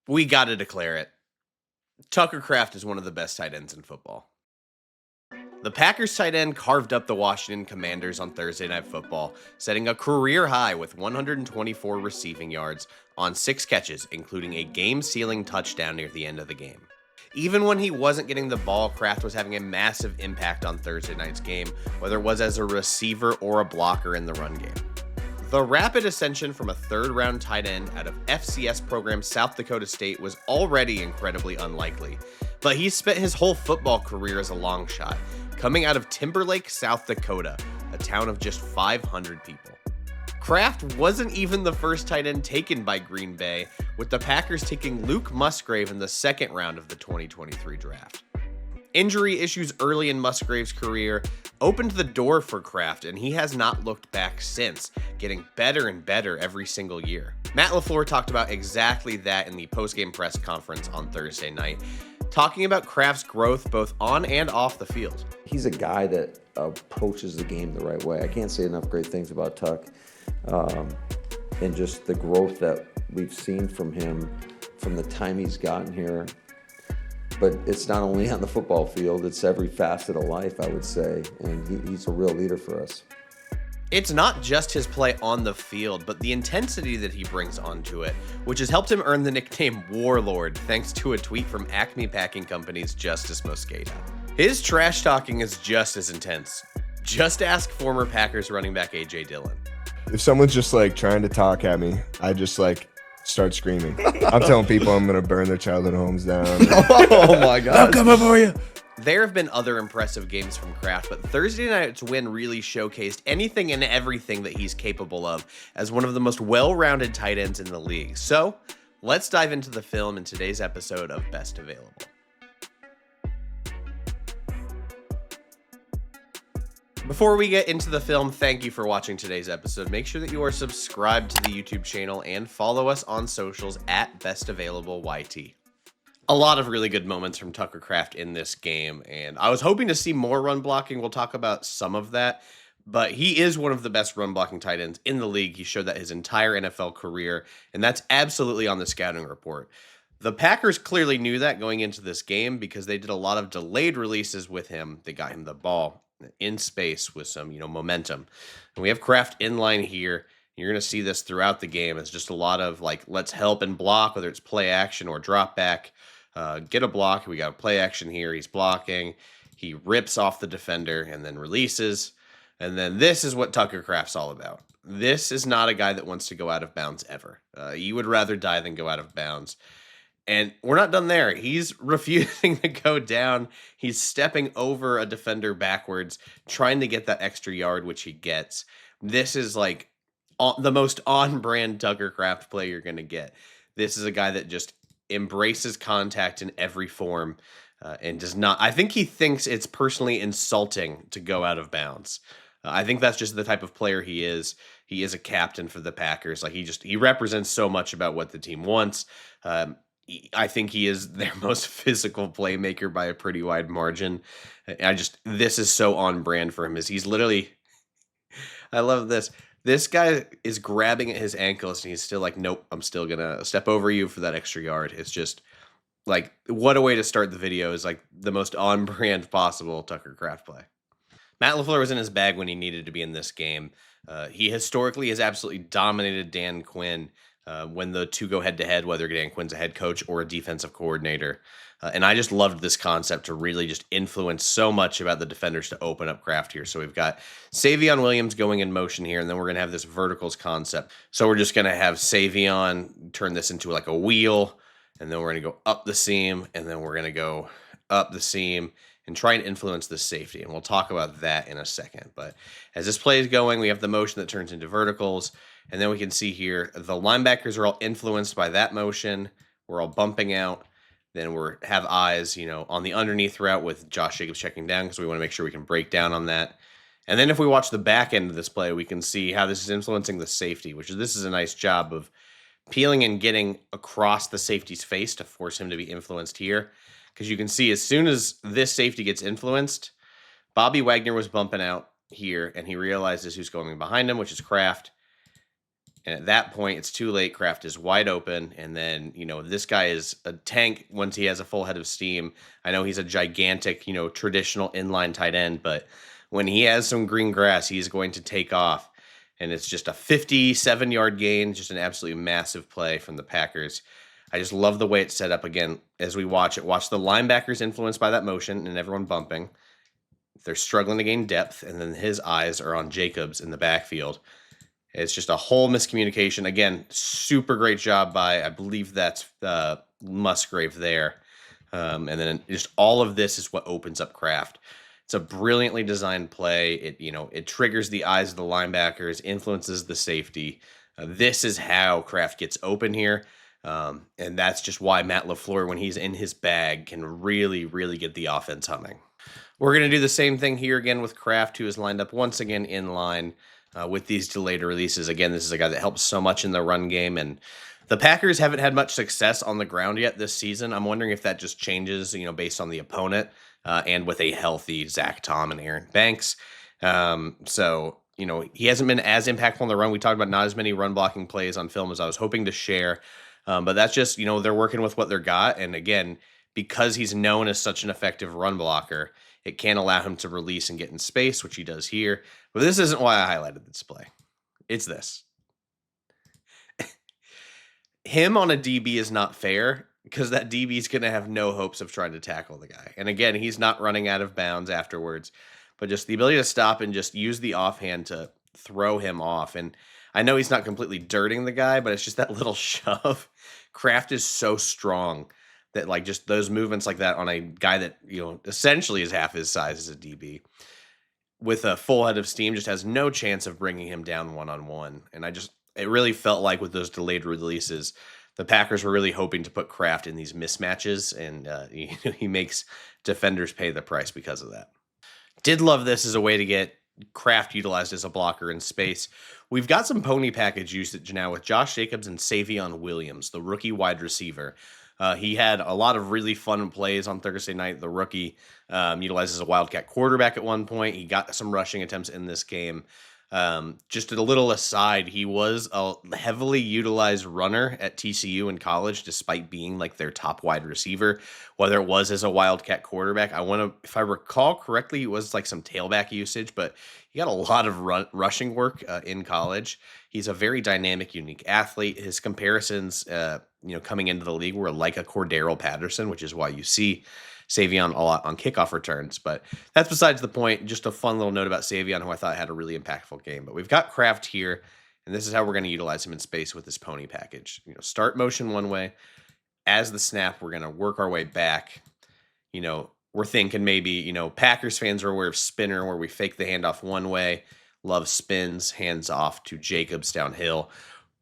We got to declare it. Tucker Kraft is one of the best tight ends in football. The Packers tight end carved up the Washington Commanders on Thursday Night Football, setting a career high with 124 receiving yards on 6 catches, including a game-sealing touchdown near the end of the game. Even when he wasn't getting the ball, Kraft was having a massive impact on Thursday night's game, whether it was as a receiver or a blocker in the run game. The rapid ascension from a third-round tight end out of FCS program South Dakota State was already incredibly unlikely, but he spent his whole football career as a long shot, coming out of Timberlake, South Dakota, a town of just 500 people. Kraft wasn't even the first tight end taken by Green Bay, with the Packers taking Luke Musgrave in the second round of the 2023 draft. Injury issues early in Musgrave's career opened the door for Kraft, and he has not looked back since, getting better and better every single year. Matt LaFleur talked about exactly that in the postgame press conference on Thursday night, talking about Kraft's growth both on and off the field. He's a guy that approaches the game the right way. I can't say enough great things about Tuck, and just the growth that we've seen from him from the time he's gotten here. But it's not only on the football field, it's every facet of life, I would say, and he's a real leader for us. It's not just his play on the field, but the intensity that he brings onto it, which has helped him earn the nickname Warlord thanks to a tweet from Acme Packing Company's Justice Mosqueda. His trash talking is just as intense. Just ask former Packers running back A.J. Dillon. If someone's just like trying to talk at me, I just like start screaming. I'm telling people I'm going to burn their childhood homes down. Oh my God. I'm coming for you. There have been other impressive games from Kraft, but Thursday night's win really showcased anything and everything that he's capable of as one of the most well-rounded tight ends in the league. So, let's dive into the film in today's episode of Best Available. Before we get into the film, thank you for watching today's episode. Make sure that you are subscribed to the YouTube channel and follow us on socials at BestAvailableYT. A lot of really good moments from Tucker Kraft in this game, and I was hoping to see more run blocking. We'll talk about some of that, but he is one of the best run blocking tight ends in the league. He showed that his entire NFL career, and that's absolutely on the scouting report. The Packers clearly knew that going into this game because they did a lot of delayed releases with him. They got him the ball in space with some, momentum. And we have Kraft in line here. You're going to see this throughout the game. It's just a lot of like, let's help and block, whether it's play action or drop back. Get a block. We got a play action here. He's blocking. He rips off the defender and then releases. And then this is what Tucker Kraft's all about. This is not a guy that wants to go out of bounds ever. You would rather die than go out of bounds. And we're not done there. He's refusing to go down. He's stepping over a defender backwards, trying to get that extra yard, which he gets. This is like the most on-brand Tucker Kraft play you're going to get. This is a guy that just embraces contact in every form and does not. I think he thinks it's personally insulting to go out of bounds. I think that's just the type of player he is. He is a captain for the Packers. Like he represents so much about what the team wants. I think he is their most physical playmaker by a pretty wide margin. This is so on brand for him. He's literally, I love this. This guy is grabbing at his ankles and he's still like, nope, I'm still going to step over you for that extra yard. It's just like, what a way to start the video. Is like the most on brand possible Tucker Kraft play. Matt LaFleur was in his bag when he needed to be in this game. He historically has absolutely dominated Dan Quinn when the two go head-to-head, whether Dan Quinn's a head coach or a defensive coordinator. And I just loved this concept to really just influence so much about the defenders to open up Kraft here. So we've got Savion Williams going in motion here, and then we're going to have this verticals concept. So we're just going to have Savion turn this into like a wheel, and then we're going to go up the seam, and then we're going to go up the seam and try and influence the safety. And we'll talk about that in a second. But as this play is going, we have the motion that turns into verticals. And then we can see here, the linebackers are all influenced by that motion. We're all bumping out. Then we have eyes, on the underneath route with Josh Jacobs checking down because we want to make sure we can break down on that. And then if we watch the back end of this play, we can see how this is influencing the safety, this is a nice job of peeling and getting across the safety's face to force him to be influenced here. Because you can see as soon as this safety gets influenced, Bobby Wagner was bumping out here, and he realizes who's going behind him, which is Kraft. And at that point, it's too late. Kraft is wide open. And then, this guy is a tank once he has a full head of steam. I know he's a gigantic, traditional inline tight end, but when he has some green grass, he's going to take off. And it's just a 57-yard gain, just an absolutely massive play from the Packers. I just love the way it's set up. Again, as we watch it, watch the linebackers influenced by that motion and everyone bumping. They're struggling to gain depth, and then his eyes are on Jacobs in the backfield. It's just a whole miscommunication. Again, super great job by, I believe that's Musgrave there. And then just all of this is what opens up Kraft. It's a brilliantly designed play. It triggers the eyes of the linebackers, influences the safety. This is how Kraft gets open here. And that's just why Matt LaFleur, when he's in his bag, can really, really get the offense humming. We're going to do the same thing here again with Kraft, who is lined up once again in line. With these delayed releases. Again, this is a guy that helps so much in the run game, and the Packers haven't had much success on the ground yet this season. I'm wondering if that just changes, based on the opponent, and with a healthy Zach Tom and Aaron Banks. So, he hasn't been as impactful on the run. We talked about not as many run blocking plays on film as I was hoping to share, but that's just, they're working with what they're got, and again, because he's known as such an effective run blocker, it can allow him to release and get in space, which he does here. But this isn't why I highlighted this play. It's this. Him on a DB is not fair because that DB is going to have no hopes of trying to tackle the guy. And again, he's not running out of bounds afterwards, but just the ability to stop and just use the offhand to throw him off. And I know he's not completely dirting the guy, but it's just that little shove. Kraft is so strong that just those movements like that on a guy that, essentially is half his size as a DB with a full head of steam just has no chance of bringing him down one-on-one. And it really felt like with those delayed releases, the Packers were really hoping to put Kraft in these mismatches, and he makes defenders pay the price because of that. Did love this as a way to get Kraft utilized as a blocker in space. We've got some pony package usage now with Josh Jacobs and Savion Williams, the rookie wide receiver. He had a lot of really fun plays on Thursday night. The rookie utilizes a Wildcat quarterback at one point. He got some rushing attempts in this game. Just a little aside, he was a heavily utilized runner at TCU in college, despite being their top wide receiver, whether it was as a Wildcat quarterback. If I recall correctly, it was some tailback usage, but he got a lot of rushing work in college. He's a very dynamic, unique athlete. His comparisons, coming into the league were like a Cordero Patterson, which is why you see Savion a lot on kickoff returns. But that's besides the point. Just a fun little note about Savion, who I thought had a really impactful game. But we've got Kraft here, and this is how we're going to utilize him in space with this pony package. Start motion one way. As the snap, we're going to work our way back. We're thinking maybe, Packers fans are aware of spinner, where we fake the handoff one way. Love spins, hands off to Jacobs downhill.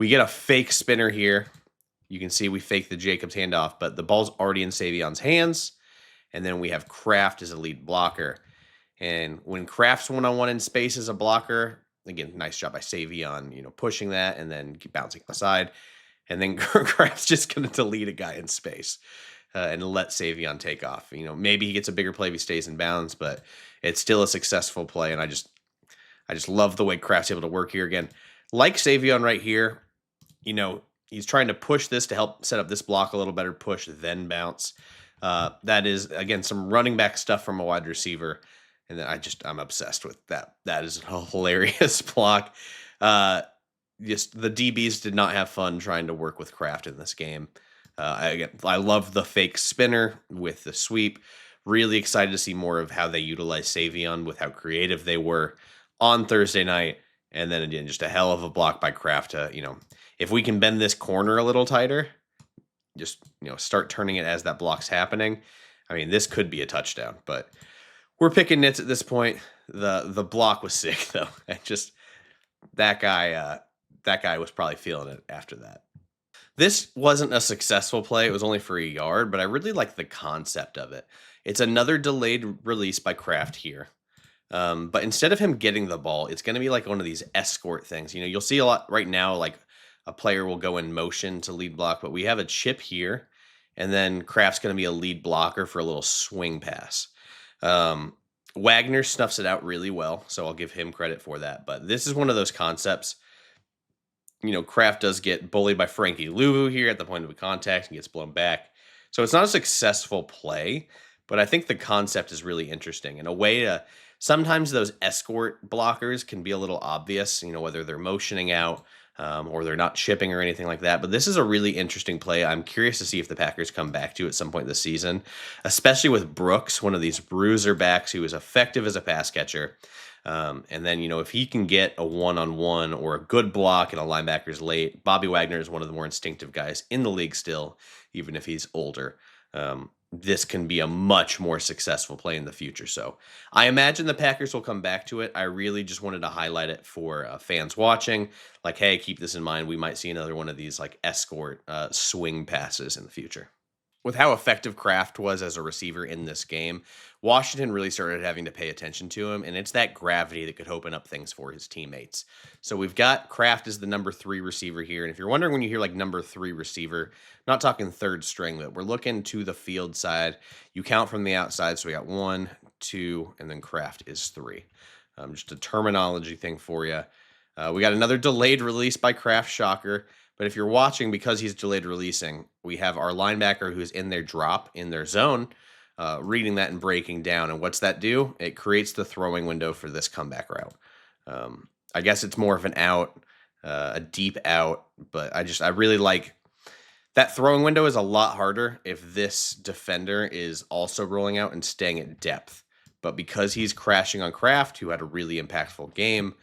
We get a fake spinner here. You can see we fake the Jacobs handoff, but the ball's already in Savion's hands. And then we have Kraft as a lead blocker. And when Kraft's one-on-one in space as a blocker, again, nice job by Savion, pushing that and then keep bouncing aside. And then Kraft's just going to delete a guy in space and let Savion take off. Maybe he gets a bigger play if he stays in bounds, but it's still a successful play. And I just love the way Kraft's able to work here again. Like Savion right here, he's trying to push this to help set up this block a little better, push, then bounce. That is, again, some running back stuff from a wide receiver. And then I'm obsessed with that. That is a hilarious block. Just the DBs did not have fun trying to work with Kraft in this game. I love the fake spinner with the sweep. Really excited to see more of how they utilize Savion with how creative they were on Thursday night. And then again, just a hell of a block by Kraft to, if we can bend this corner a little tighter, just, start turning it as that block's happening. I mean, this could be a touchdown, but we're picking nits at this point. The block was sick though. That guy was probably feeling it after that. This wasn't a successful play. It was only for a yard, but I really like the concept of it. It's another delayed release by Kraft here. But instead of him getting the ball, it's going to be like one of these escort things. You'll see a lot right now, like a player will go in motion to lead block, but we have a chip here, and then Kraft's going to be a lead blocker for a little swing pass. Wagner snuffs it out really well, so I'll give him credit for that. But this is one of those concepts. Kraft does get bullied by Frankie Louvu here at the point of contact and gets blown back. So it's not a successful play, but I think the concept is really interesting. And a way to sometimes those escort blockers can be a little obvious, whether they're motioning out or they're not chipping or anything like that. But this is a really interesting play. I'm curious to see if the Packers come back to at some point this season, especially with Brooks, one of these bruiser backs who is effective as a pass catcher. And then, if he can get a one-on-one or a good block and a linebacker's late, Bobby Wagner is one of the more instinctive guys in the league still, even if he's older. This can be a much more successful play in the future. So I imagine the Packers will come back to it. I really just wanted to highlight it for fans watching. Like, hey, keep this in mind. We might see another one of these like escort swing passes in the future. With how effective Kraft was as a receiver in this game, Washington really started having to pay attention to him, and it's that gravity that could open up things for his teammates. So we've got Kraft as the number 3 receiver here, and if you're wondering when you hear like number 3 receiver, not talking third string, but we're looking to the field side. You count from the outside, so we got 1, 2, and then Kraft is 3. Just a terminology thing for you. We got another delayed release by Kraft, shocker. But if you're watching, because he's delayed releasing, we have our linebacker who's in their drop, in their zone, reading that and breaking down. And what's that do? It creates the throwing window for this comeback route. I guess it's more of an out, a deep out, but I really like that throwing window is a lot harder if this defender is also rolling out and staying at depth. But because he's crashing on Kraft, who had a really impactful game,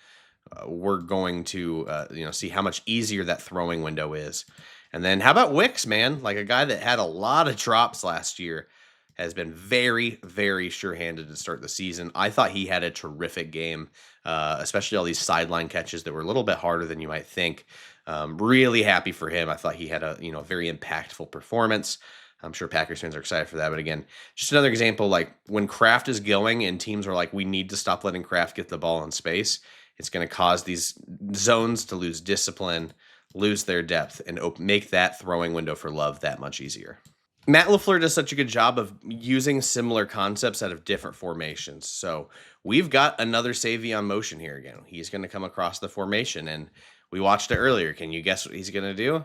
we're going to see how much easier that throwing window is. And then how about Wicks, man? Like a guy that had a lot of drops last year has been very, very sure-handed to start the season. I thought he had a terrific game, especially all these sideline catches that were a little bit harder than you might think. Really happy for him. I thought he had a very impactful performance. I'm sure Packers fans are excited for that. But again, just another example, like when Kraft is going and teams are like, we need to stop letting Kraft get the ball in space. It's going to cause these zones to lose discipline, lose their depth, and make that throwing window for Love that much easier. Matt LaFleur does such a good job of using similar concepts out of different formations. So we've got another Savion motion here again. He's going to come across the formation, and we watched it earlier. Can you guess what he's going to do?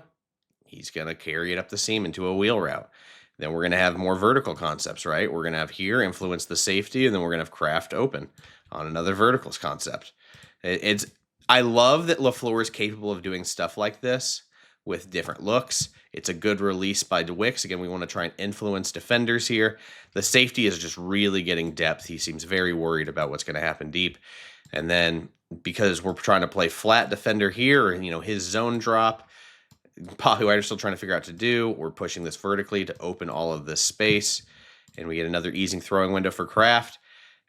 He's going to carry it up the seam into a wheel route. Then we're going to have more vertical concepts, right? We're going to have here influence the safety, and then we're going to have Kraft open on another verticals concept. I love that LaFleur is capable of doing stuff like this with different looks. It's a good release by DeWicks. Again, we want to try and influence defenders here. The safety is just really getting depth. He seems very worried about what's going to happen deep. And then because we're trying to play flat defender here, and his zone drop, Pahu White are still trying to figure out what to do. We're pushing this vertically to open all of this space. And we get another easing throwing window for Kraft,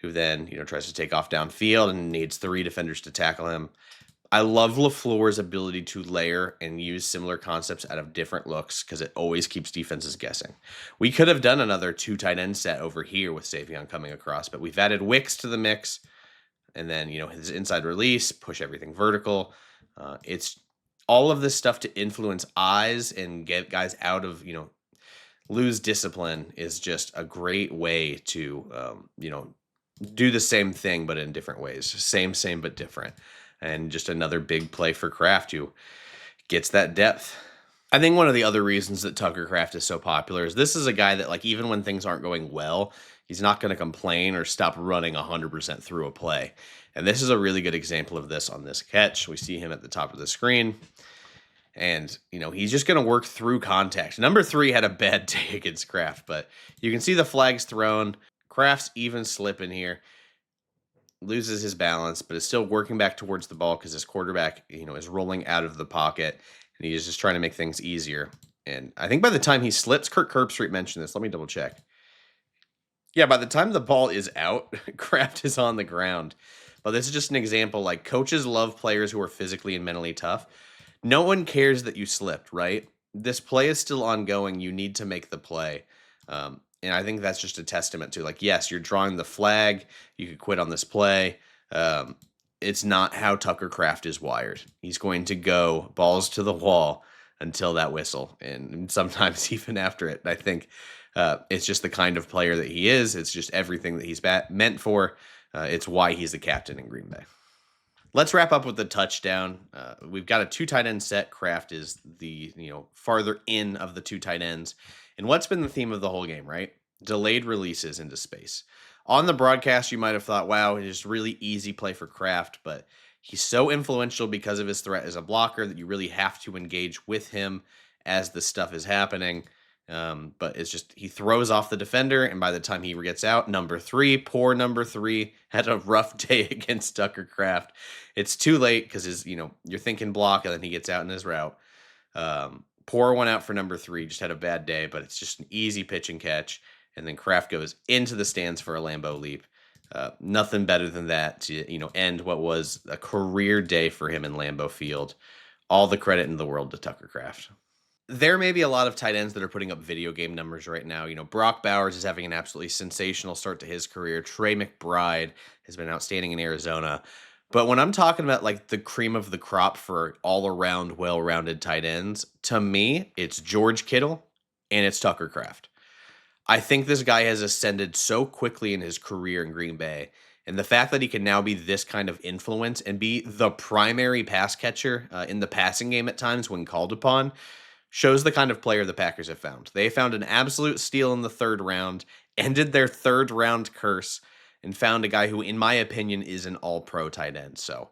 who then, tries to take off downfield and needs 3 defenders to tackle him. I love LaFleur's ability to layer and use similar concepts out of different looks because it always keeps defenses guessing. We could have done another 2 tight end set over here with Savion coming across, but we've added Wicks to the mix, and then, his inside release, push everything vertical. It's all of this stuff to influence eyes and get guys out of, lose discipline is just a great way to, do the same thing, but in different ways. Same, but different. And just another big play for Kraft, who gets that depth. I think one of the other reasons that Tucker Kraft is so popular is this is a guy that, like, even when things aren't going well, he's not going to complain or stop running 100% through a play. And this is a really good example of this on this catch. We see him at the top of the screen. And, he's just going to work through contact. Number 3 had a bad day against Kraft, but you can see the flags thrown. Kraft's even slipping here, loses his balance, but is still working back towards the ball because his quarterback, is rolling out of the pocket, and he's just trying to make things easier. And I think by the time he slips, Kirk Herbstreit mentioned this. Let me double check. Yeah, by the time the ball is out, Kraft is on the ground. But this is just an example. Like, coaches love players who are physically and mentally tough. No one cares that you slipped, right? This play is still ongoing. You need to make the play. And I think that's just a testament to, like, yes, you're drawing the flag. You could quit on this play. It's not how Tucker Kraft is wired. He's going to go balls to the wall until that whistle, and sometimes even after it. I think it's just the kind of player that he is. It's just everything that he's meant for. It's why he's the captain in Green Bay. Let's wrap up with the touchdown. We've got a 2 tight end set. Kraft is the farther in of the 2 tight ends. And what's been the theme of the whole game, right? Delayed releases into space. On the broadcast, you might have thought, wow, it's really easy play for Kraft, but he's so influential because of his threat as a blocker that you really have to engage with him as the stuff is happening. But it's just he throws off the defender, and by the time he gets out, poor number 3, had a rough day against Tucker Kraft. It's too late because you're thinking block, and then he gets out in his route. Poor one out for number 3, just had a bad day, but it's just an easy pitch and catch. And then Kraft goes into the stands for a Lambeau leap. Nothing better than that to end what was a career day for him in Lambeau Field. All the credit in the world to Tucker Kraft. There may be a lot of tight ends that are putting up video game numbers right now. Brock Bowers is having an absolutely sensational start to his career. Trey McBride has been outstanding in Arizona. But when I'm talking about like the cream of the crop for all-around, well-rounded tight ends, to me, it's George Kittle and it's Tucker Kraft. I think this guy has ascended so quickly in his career in Green Bay. And the fact that he can now be this kind of influence and be the primary pass catcher in the passing game at times when called upon shows the kind of player the Packers have found. They found an absolute steal in the 3rd round, ended their 3rd round curse, and found a guy who, in my opinion, is an all-pro tight end. So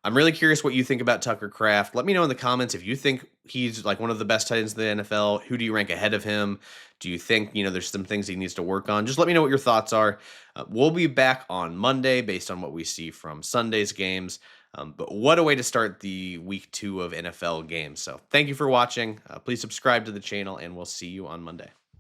I'm really curious what you think about Tucker Kraft. Let me know in the comments if you think he's like one of the best tight ends in the NFL. Who do you rank ahead of him? Do you think, there's some things he needs to work on? Just let me know what your thoughts are. We'll be back on Monday based on what we see from Sunday's games. But what a way to start the week 2 of NFL games. So thank you for watching. Please subscribe to the channel, and we'll see you on Monday.